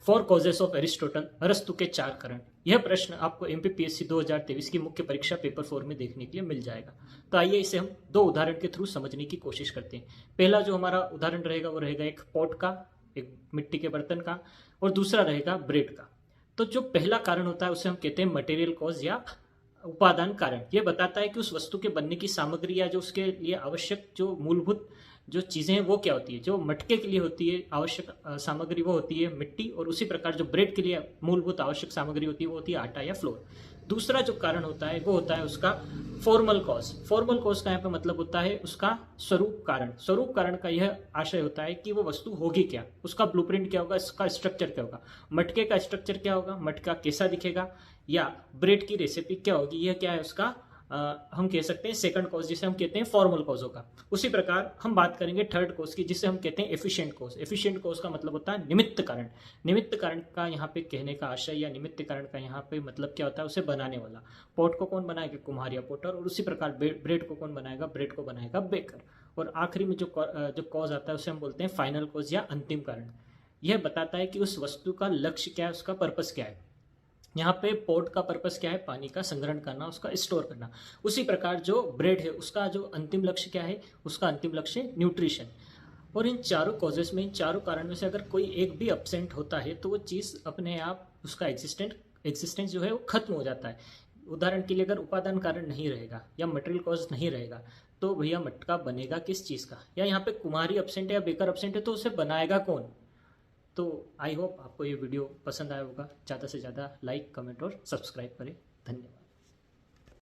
Four causes of Aristotle, अरस्तु के चार कारण। यह प्रश्न आपको एमपीपीएससी 2023 की मुख्य परीक्षा पेपर 4 में देखने के लिए मिल जाएगा। तो आइए इसे हम दो उदाहरण के थ्रू समझने की कोशिश करते हैं। पहला जो हमारा उदाहरण रहेगा वो रहेगा एक पॉट का, एक मिट्टी के बर्तन का, और दूसरा रहेगा ब्रेड का। तो जो पहला कारण होता है उसे हम कहते हैं मटेरियल कॉज या उपादान कारण। यह बताता है कि उस वस्तु के बनने की सामग्री या जो उसके लिए आवश्यक जो मूलभूत जो चीजें हैं वो क्या होती है। जो मटके के लिए होती है आवश्यक सामग्री वो होती है मिट्टी, और उसी प्रकार जो ब्रेड के लिए मूलभूत आवश्यक सामग्री होती है वो होती है आटा या फ्लोर। दूसरा जो कारण होता है वो होता है उसका फॉर्मल कॉज। फॉर्मल कॉज का यहाँ पे मतलब होता है उसका स्वरूप कारण। स्वरूप कारण का यह आशय होता है कि वो वस्तु होगी क्या, उसका ब्लूप्रिंट क्या होगा, इसका स्ट्रक्चर क्या होगा। मटके का स्ट्रक्चर क्या होगा, मटका कैसा दिखेगा, या ब्रेड की रेसिपी क्या होगी, यह क्या है उसका हम कह सकते हैं सेकंड कॉज, जिसे हम कहते हैं फॉर्मल कॉज होगा। उसी प्रकार हम बात करेंगे थर्ड कॉज की, जिसे हम कहते हैं एफिशिएंट कॉज। एफिशिएंट कॉज का मतलब होता है निमित्त कारण। निमित्त कारण का यहाँ पे कहने का आशय या निमित्त कारण का यहाँ पे मतलब क्या होता है, उसे बनाने वाला। पॉट को कौन बनाएगा, कुम्हार या पोटर, और उसी प्रकार ब्रेड को कौन बनाएगा, ब्रेड को बनाएगा बेकर। और आखिरी में जो कॉज आता है उसे हम बोलते हैं फाइनल कॉज या अंतिम कारण। यह बताता है कि उस वस्तु का लक्ष्य क्या है, उसका पर्पस क्या है। यहाँ पे पोर्ट का पर्पस क्या है, पानी का संग्रहण करना, उसका स्टोर करना। उसी प्रकार जो ब्रेड है उसका जो अंतिम लक्ष्य क्या है, उसका अंतिम लक्ष्य न्यूट्रिशन। और इन चारों कॉजेस में, इन चारों कारण में से अगर कोई एक भी अब्सेंट होता है तो वो चीज़ अपने आप उसका एग्जिस्टेंस जो है वो खत्म हो जाता है। उदाहरण के लिए अगर उपादान कारण नहीं रहेगा या मटेरियल कॉज नहीं रहेगा तो भैया मटका बनेगा किस चीज़ का। या यहाँ पे कुम्हारी अब्सेंट है या बेकर अब्सेंट है तो उसे बनाएगा कौन। तो आई होप आपको ये वीडियो पसंद आया होगा। ज़्यादा से ज़्यादा लाइक, कमेंट और सब्सक्राइब करें। धन्यवाद।